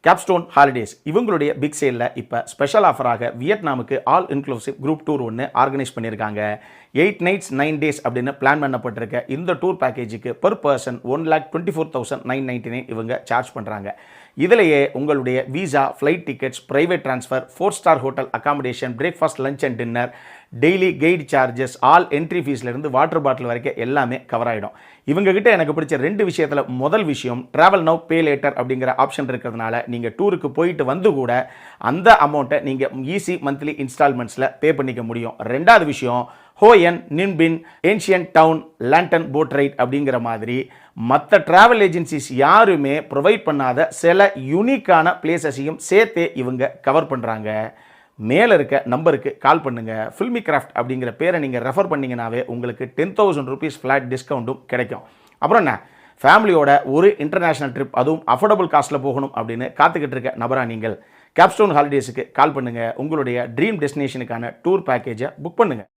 Capstone holidays இவங்களுடைய big சேலில் இப்போ ஸ்பெஷல் ஆஃபராக வியட்நாமுக்கு ஆல் இன்க்ளூசிவ் குரூப் டூர் ஒன்று ஆர்கனைஸ் பண்ணியிருக்காங்க. 8 nights 9 days அப்படின்னு பிளான் பண்ணப்பட்டிருக்க இந்த டூர் பேக்கேஜுக்கு பெர் பர்சன் 1,24,999 இவங்க சார்ஜ் பண்ணுறாங்க. இதிலேயே உங்களுடைய visa, flight tickets, private transfer, 4-star hotel accommodation, breakfast, lunch and dinner, daily guide charges, all entry ஃபீஸ்லேருந்து வாட்டர் பாட்டில் வரைக்கும் எல்லாமே கவர் ஆகிடும். இவங்ககிட்ட எனக்கு பிடிச்ச 2 விஷயத்தில் முதல் விஷயம் ட்ராவல் நவ் பே லேட்டர் அப்படிங்கிற ஆப்ஷன் இருக்கிறதுனால நீங்கள் டூருக்கு போயிட்டு வந்து கூட அந்த அமௌண்ட்டை நீங்கள் ஈஸி மந்த்லி இன்ஸ்டால்மெண்ட்ஸில் பே பண்ணிக்க முடியும். 2வது விஷயம் Hoi An, Ninh Binh, ancient town, lantern boat ride அப்படிங்கிற மாதிரி மற்ற ட்ராவல் ஏஜென்சிஸ் யாருமே ப்ரொவைட் பண்ணாத சில யூனிக்கான பிளேசஸையும் சேர்த்தே இவங்க கவர் பண்ணுறாங்க. மேலே இருக்க நம்பருக்கு கால் பண்ணுங்கள். ஃபில்மி கிராஃப்ட் அப்படிங்கிற பேரை நீங்கள் ரெஃபர் பண்ணிங்கனாவே உங்களுக்கு 10,000 rupees ஃப்ளாட் டிஸ்கவுண்ட்டும் கிடைக்கும். அப்புறம் என்ன, ஃபேமிலியோட ஒரு இன்டர்நேஷ்னல் ட்ரிப், அதுவும் அஃபோர்டபுள் காஸ்ட்டில் போகணும் அப்படின்னு காத்துக்கிட்டு இருக்க நபரா நீங்கள் கேப்ஸ்டோன் ஹாலிடேஸுக்கு கால் பண்ணுங்கள். உங்களுடைய ட்ரீம் டெஸ்டினேஷனுக்கான டூர் பேக்கேஜை புக் பண்ணுங்கள்.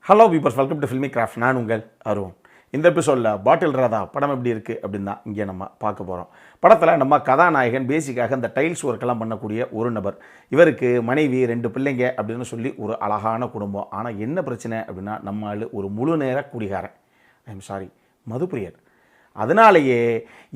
Hello viewers, welcome to Filmi Craft. நான் உங்கள் அருண். இந்த எபிசோடில் பாட்டில் ராதா படம் எப்படி இருக்குது அப்படின்னு தான் இங்கே நம்ம பார்க்க போகிறோம். படத்தில் நம்ம கதாநாயகன் பேசிக்காக இந்த டைல்ஸ் ஒர்க்கெல்லாம் பண்ணக்கூடிய ஒரு நபர். இவருக்கு மனைவி, 2 பிள்ளைங்க அப்படின்னு சொல்லி ஒரு அழகான குடும்பம். ஆனால் என்ன பிரச்சனை அப்படின்னா, நம்ம ஆள் ஒரு முழு நேர குடிகாரன், மதுப்பிரியர். அதனாலேயே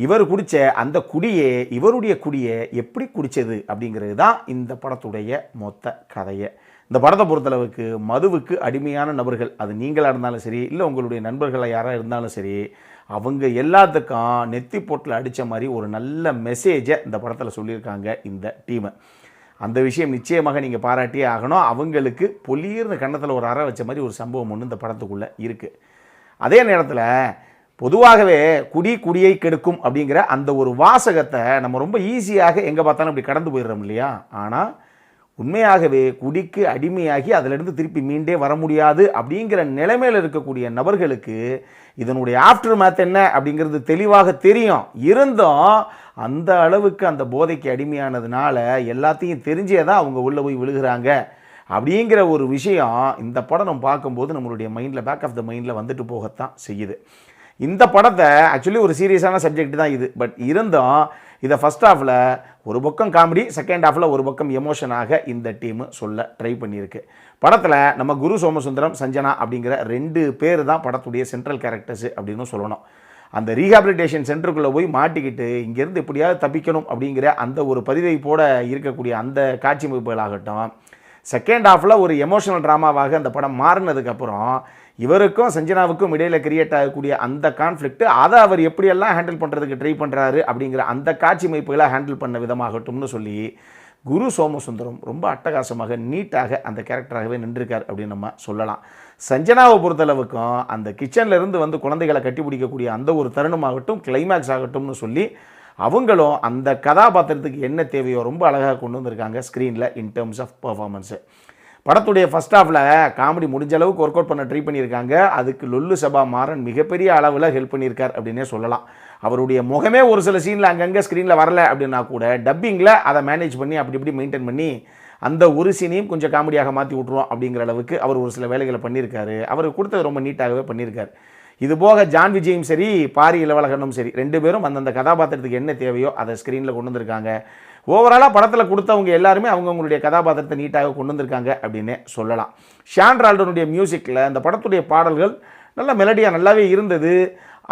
இவர் குடித்த அந்த குடியே, இவருடைய குடியை எப்படி குடித்தது அப்படிங்கிறது தான் இந்த படத்துடைய மொத்த கதையை. இந்த படத்தை பொறுத்தளவுக்கு மதுவுக்கு அடிமையான நபர்கள், அது நீங்களாக இருந்தாலும் சரி, இல்லை உங்களுடைய நண்பர்களாக யாராக இருந்தாலும் சரி, அவங்க எல்லாத்துக்கும் நெத்தி போட்டில் அடித்த மாதிரி ஒரு நல்ல மெசேஜை இந்த படத்தில் சொல்லியிருக்காங்க இந்த டீமை. அந்த விஷயம் நிச்சயமாக நீங்கள் பாராட்டியே ஆகணும். அவங்களுக்கு பொலிர்னு கன்னத்தில் ஒரு அறை வச்ச மாதிரி ஒரு சம்பவம் ஒன்று இந்த படத்துக்குள்ளே இருக்குது. அதே நேரத்தில் பொதுவாகவே குடியை கெடுக்கும் அப்படிங்கிற அந்த ஒரு வாசகத்தை நம்ம ரொம்ப ஈஸியாக எங்கே பார்த்தாலும் அப்படி கடந்து போயிடுறோம் இல்லையா? ஆனால் உண்மையாகவே குடிக்கு அடிமையாகி அதிலிருந்து திருப்பி மீண்டே வர முடியாது அப்படிங்கிற நிலைமையில் இருக்கக்கூடிய நபர்களுக்கு இதனுடைய ஆஃப்டர் மேத் என்ன அப்படிங்கிறது தெளிவாக தெரியும். இருந்தும் அந்த அளவுக்கு அந்த போதைக்கு அடிமையானதுனால எல்லாத்தையும் தெரிஞ்சே தான் அவங்க உள்ளே போய் விழுகிறாங்க அப்படிங்கிற ஒரு விஷயம் இந்த படம் நம்ம பார்க்கும்போது நம்மளுடைய மைண்டில், பேக் ஆஃப் த மைண்டில் வந்துட்டு போகத்தான் செய்யுது. இந்த படத்தை ஆக்சுவலி ஒரு சீரியஸான சப்ஜெக்ட் தான் இது. பட் இருந்தும் இதை ஃபஸ்ட் ஹாஃபில் ஒரு பக்கம் காமெடி, செகண்ட் ஹாஃபில் ஒரு பக்கம் எமோஷனாக இந்த டீமு சொல்ல ட்ரை பண்ணியிருக்கு. படத்தில் நம்ம குரு சோமசுந்தரம், சஞ்சனா அப்படிங்கிற 2 பேர் தான் படத்துடைய சென்ட்ரல் கேரக்டர்ஸு அப்படின்னு சொல்லணும். அந்த ரீஹாபிலிட்டேஷன் சென்டருக்குள்ளே போய் மாட்டிக்கிட்டு இங்கேருந்து எப்படியாவது தப்பிக்கணும் அப்படிங்கிற அந்த ஒரு பதிவைப்போட இருக்கக்கூடிய அந்த காட்சி அமைப்புகளாகட்டும், செகண்ட் ஹாஃபில் ஒரு எமோஷனல் ட்ராமாவாக அந்த படம் மாறினதுக்கப்புறம் இவருக்கும் சஞ்சனாவுக்கும் இடையில் கிரியேட் ஆகக்கூடிய அந்த கான்ஃப்ளிக்ட், அதை அவர் எப்படியெல்லாம் ஹேண்டில் பண்ணுறதுக்கு ட்ரை பண்ணுறாரு அப்படிங்கிற அந்த காட்சி அமைப்புகளை ஹேண்டில் பண்ண விதமாகட்டும்னு சொல்லி குரு சோமசுந்தரம் ரொம்ப அட்டகாசமாக, நீட்டாக அந்த கேரக்டராகவே நின்றுருக்கார் அப்படின்னு நம்ம சொல்லலாம். சஞ்சனாவை பொறுத்தளவுக்கும் அந்த கிச்சன்லேருந்து வந்து குழந்தைகளை கட்டி பிடிக்கக்கூடிய அந்த ஒரு தருணமாகட்டும், கிளைமேக்ஸ் ஆகட்டும்னு சொல்லி அவங்களும் அந்த கதாபாத்திரத்துக்கு என்ன தேவையோ ரொம்ப அழகாக கொண்டு வந்திருக்காங்க ஸ்க்ரீனில் இன் டேர்ம்ஸ் ஆஃப் பர்ஃபார்மன்ஸு. படத்துடைய ஃபஸ்ட் ஹாஃபில் காமெடி முடிஞ்ச அளவுக்கு ஒர்க் அவுட் பண்ண ட்ரை பண்ணியிருக்காங்க. அதுக்கு லொல்லு சபா மாறன் மிகப்பெரிய அளவில் ஹெல்ப் பண்ணியிருக்கார் அப்படின்னே சொல்லலாம். அவருடைய முகமே ஒரு சில சீனில் அங்கங்கே ஸ்க்ரீனில் வரல அப்படின்னா கூட டப்பிங்கில் அதை மேனேஜ் பண்ணி அப்படி இப்படி மெயின்டைன் பண்ணி அந்த ஒரு சீனையும் கொஞ்சம் காமெடியாக மாற்றி விட்ருவோம் அப்படிங்கிற அளவுக்கு அவர் ஒரு சில வேலைகளை பண்ணியிருக்காரு. அவர் கொடுத்தது ரொம்ப நீட்டாகவே பண்ணியிருக்கார். இது போக ஜான் விஜயும் சரி, பாரி இளவழகனும் சரி, 2 பேரும் அந்தந்த கதாபாத்திரத்துக்கு என்ன தேவையோ அதை ஸ்க்ரீனில் கொண்டு வந்திருக்காங்க. ஓவராலாக படத்தில் கொடுத்தவங்க எல்லாருமே அவங்களுடைய கதாபாத்திரத்தை நீட்டாக கொண்டு வந்திருக்காங்க அப்படின்னே சொல்லலாம். ஷான் ரால்டனுடைய மியூசிக்கில் அந்த படத்துடைய பாடல்கள் நல்ல மெலடியாக நல்லாவே இருந்தது.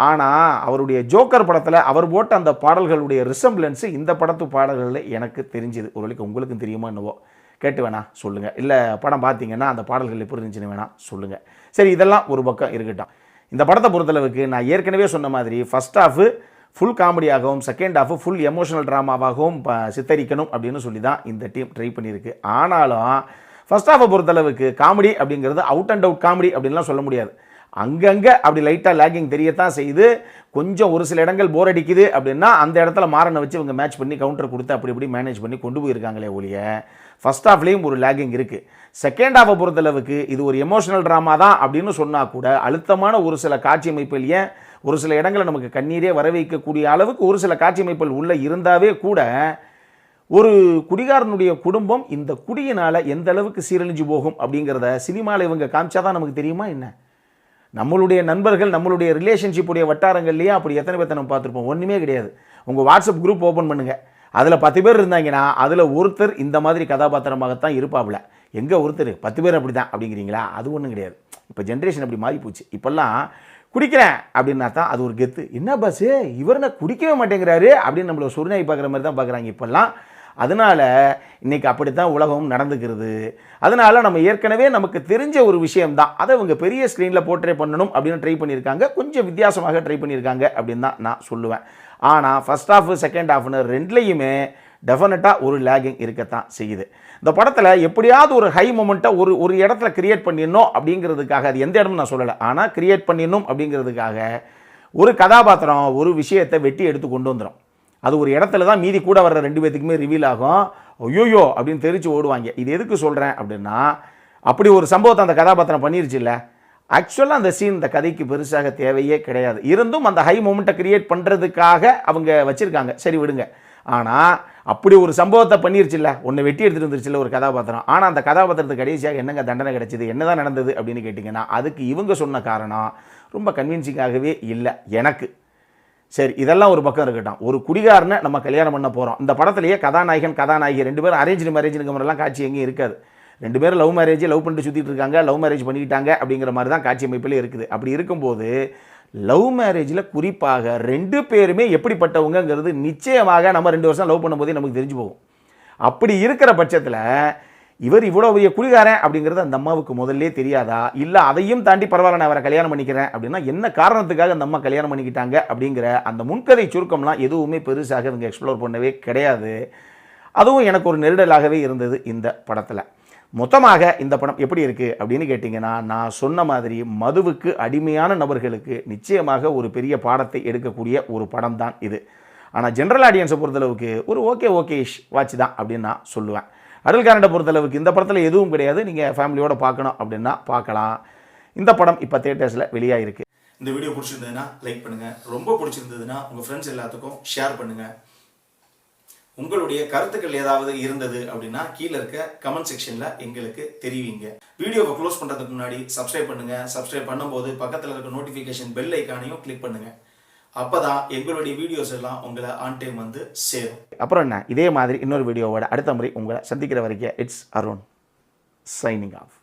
ஆனால் அவருடைய ஜோக்கர் படத்தில் அவர் போட்ட அந்த பாடல்களுடைய ரிசம்பிளன்ஸு இந்த படத்து பாடல்களில் எனக்கு தெரிஞ்சுது. ஒருவேளைக்கு உங்களுக்கும் தெரியுமா என்னவோ, கேட்டு வேணா சொல்லுங்கள். இல்லை படம் பார்த்தீங்கன்னா அந்த பாடல்கள் எப்படி இருந்துச்சுன்னு வேணா சொல்லுங்கள். சரி, இதெல்லாம் ஒரு பக்கம் இருக்கட்டும். இந்த படத்தை பொறுத்தளவுக்கு நான் ஏற்கனவே சொன்ன மாதிரி ஃபஸ்ட் ஹாஃபு ஃபுல் காமெடியாகவும், செகண்ட் ஹாஃபு ஃபுல் எமோஷனல் ட்ராமாவாகவும் சித்தரிக்கணும் அப்படின்னு சொல்லி தான் இந்த டீம் ட்ரை பண்ணியிருக்கு. ஆனாலும் ஃபஸ்ட் ஹாஃபை பொறுத்தளவுக்கு காமெடி அப்படிங்கிறது அவுட் அண்ட் அவுட் காமெடி அப்படின்லாம் சொல்ல முடியாது. அங்கங்கே அப்படி லைட்டாக லேக்கிங் தெரியத்தான் செய்யுது. கொஞ்சம் ஒரு சில இடங்கள் போர் அடிக்குது அப்படின்னா அந்த இடத்துல மாறனை வச்சு இவங்க மேட்ச் பண்ணி கவுண்டர் கொடுத்து அப்படி இப்படி மேனேஜ் பண்ணி கொண்டு போயிருக்காங்களே ஒழிய ஃபஸ்ட் ஹாஃப்லேயும் ஒரு லேக்கிங் இருக்குது. செகண்ட் ஹாஃபை பொறுத்தளவுக்கு இது ஒரு எமோஷனல் ட்ராமா தான் அப்படின்னு சொன்னால் கூட அழுத்தமான ஒரு சில காட்சி அமைப்பில், ஏன் ஒரு சில இடங்களை நமக்கு கண்ணீரே வர வைக்கக்கூடிய அளவுக்கு ஒரு சில காட்சி அமைப்புகள் உள்ளே இருந்தாவே கூட ஒரு குடிகாரனுடைய குடும்பம் இந்த குடியினால் எந்த அளவுக்கு சீரழிஞ்சு போகும் அப்படிங்கிறத சினிமாவில் இவங்க காமிச்சாதான் நமக்கு தெரியுமா என்ன? நம்மளுடைய நண்பர்கள் நம்மளுடைய ரிலேஷன்ஷிப்புடைய வட்டாரங்கள்லேயே அப்படி எத்தனை பேர்த்த நம்ம பார்த்துருப்போம்? ஒன்றுமே கிடையாது. உங்கள் வாட்ஸ்அப் குரூப் ஓப்பன் பண்ணுங்கள், அதில் 10 பேர் இருந்தாங்கன்னா அதில் ஒருத்தர் இந்த மாதிரி கதாபாத்திரமாகத்தான் இருப்பாப்புல. எங்கே ஒருத்தர் 10 பேர் அப்படி தான் அப்படிங்கிறீங்களா? அது ஒன்றும் கிடையாது. இப்போ ஜென்ரேஷன் அப்படி மாறி போச்சு. இப்போல்லாம் குடிக்கிறேன் அப்படின்னா தான் அது ஒரு கெத்து. என்ன பஸ்ஸு இவர் நான் குடிக்கவே மாட்டேங்கிறாரு அப்படின்னு நம்மளை சொருநாய் பார்க்குற மாதிரி தான் பார்க்குறாங்க இப்போல்லாம். அதனால் இன்றைக்கி அப்படித்தான் உலகம் நடந்துக்கிறது. அதனால் நம்ம ஏற்கனவே நமக்கு தெரிஞ்ச ஒரு விஷயம்தான், அதை அவங்க பெரிய ஸ்க்ரீனில் போர்ட்ரே பண்ணணும் அப்படின்னு ட்ரை பண்ணியிருக்காங்க. கொஞ்சம் வித்தியாசமாக ட்ரை பண்ணியிருக்காங்க அப்படின்னு தான் நான் சொல்லுவேன். ஆனால் ஃபஸ்ட் ஹாஃப் செகண்ட் ஹாஃப்னு ரெண்டுலேயுமே டெஃபினட்டாக ஒரு லேகிங் இருக்கத்தான் செய்யுது. இந்த படத்தில் எப்படியாவது ஒரு ஹை மொமெண்ட்டை ஒரு இடத்துல கிரியேட் பண்ணிடணும் அப்படிங்கிறதுக்காக, அது எந்த இடம்னு நான் சொல்லலை, ஆனால் கிரியேட் பண்ணிடணும் அப்படிங்கிறதுக்காக ஒரு கதாபாத்திரம் ஒரு விஷயத்தை வெட்டி எடுத்து கொண்டு வந்துடும். அது ஒரு இடத்துல தான் மீதி கூட வர்ற 2 பேத்துக்குமே ரிவீல் ஆகும். ஐயோயோ அப்படின்னு தெரிச்சு ஓடுவாங்க. இது எதுக்கு சொல்கிறேன் அப்படின்னா, அப்படி ஒரு சம்பவத்தை அந்த கதாபாத்திரம் பண்ணிருச்சு இல்லை. ஆக்சுவலாக அந்த சீன் இந்த கதைக்கு பெருசாக தேவையே கிடையாது. இருந்தும் அந்த ஹை மொமெண்ட்டை கிரியேட் பண்ணுறதுக்காக அவங்க வச்சுருக்காங்க. சரி விடுங்க. ஆனால் அப்படி ஒரு சம்பவத்தை பண்ணிருச்சு இல்லை, ஒன்று வெட்டி எடுத்துகிட்டு வந்துருச்சுல்ல ஒரு கதாபாத்திரம். ஆனால் அந்த கதாபாத்திரத்துக்கு கடைசியாக என்னங்க தண்டனை கிடைச்சிது, என்ன தான் நடந்தது அப்படின்னு கேட்டிங்கன்னா, அதுக்கு இவங்க சொன்ன காரணம் ரொம்ப கன்வின்சிங்காகவே இல்லை எனக்கு. சரி, இதெல்லாம் ஒரு பக்கம் இருக்கட்டும். ஒரு குடிகாரனை நம்ம கல்யாணம் பண்ண போகிறோம். இந்த படத்துலேயே கதாநாயகன் கதாநாயகி 2 பேரும் அரேஞ்சு மேரேஜுங்கிற மாதிரிலாம் காட்சி எங்கேயும் இருக்காது. 2 பேரும் லவ் மேரேஜ் லவ் பண்ணிட்டு சுற்றிட்டு இருக்காங்க, லவ் மேரேஜ் பண்ணிக்கிட்டாங்க அப்படிங்கிற மாதிரி தான் காட்சி அமைப்பிலே இருக்குது. அப்படி இருக்கும்போது லவ் மேரேஜில் குறிப்பாக 2 பேருமே எப்படிப்பட்டவங்கிறது நிச்சயமாக நம்ம 2 வருஷம் லவ் பண்ணும்போதே நமக்கு தெரிஞ்சு போகும். அப்படி இருக்கிற பட்சத்தில் இவர் இவ்வளோ பெரிய குடிகாரன் அப்படிங்கிறது அந்த அம்மாவுக்கு முதல்லே தெரியாதா? இல்லை அதையும் தாண்டி பரவாயில்ல நான் அவரை கல்யாணம் பண்ணிக்கிறேன் அப்படின்னா என்ன காரணத்துக்காக அந்த அம்மா கல்யாணம் பண்ணிக்கிட்டாங்க அப்படிங்கிற அந்த முன்கதை சுருக்கம்லாம் எதுவுமே பெருசாக இவங்க எக்ஸ்ப்ளோர் பண்ணவே கிடையாது. அதுவும் எனக்கு ஒரு நெருடலாகவே இருந்தது இந்த படத்தில். மொத்தமாக இந்த படம் எப்படி இருக்குது அப்படின்னு கேட்டிங்கன்னா, நான் சொன்ன மாதிரி மதுவுக்கு அடிமையான நபர்களுக்கு நிச்சயமாக ஒரு பெரிய பாடத்தை எடுக்கக்கூடிய ஒரு படம் தான் இது. ஆனால் ஜென்ரல் ஆடியன்ஸை பொறுத்தளவுக்கு ஒரு ஓகேஷ் வாட்ச் தான் அப்படின்னு நான் சொல்லுவேன். அடல்காரண்டை பொறுத்தளவுக்கு இந்த படத்தில் எதுவும் கிடையாது. நீங்கள் ஃபேமிலியோடு பார்க்கணும் அப்படின்னா பார்க்கலாம். இந்த படம் இப்போ தியேட்டர்ஸில் வெளியாகிருக்கு. இந்த வீடியோ பிடிச்சிருந்ததுன்னா லைக் பண்ணுங்கள், ரொம்ப பிடிச்சிருந்ததுன்னா உங்கள் ஃப்ரெண்ட்ஸ் எல்லாத்துக்கும் ஷேர் பண்ணுங்கள். உங்களுடைய கருத்துக்கள் ஏதாவது இருந்தது அப்படின்னா கீழே இருக்க கமெண்ட் செக்ஷனில் எங்களுக்கு தெரிவிங்க. வீடியோவை க்ளோஸ் பண்ணுறதுக்கு முன்னாடி சப்ஸ்கிரைப் பண்ணுங்கள். சப்ஸ்கிரைப் பண்ணும்போது பக்கத்தில் இருக்க நோட்டிஃபிகேஷன் பெல் ஐக்கானையும் கிளிக் பண்ணுங்கள். அப்போ தான் எங்களுடைய வீடியோஸ் எல்லாம் உங்களை ஆன் டைம் வந்து சேரும். அப்புறம் என்ன, இதே மாதிரி இன்னொரு வீடியோவோட அடுத்த முறை உங்களை சந்திக்கிற வரைக்கும் இட்ஸ் அருண் சைனிங் ஆஃப்.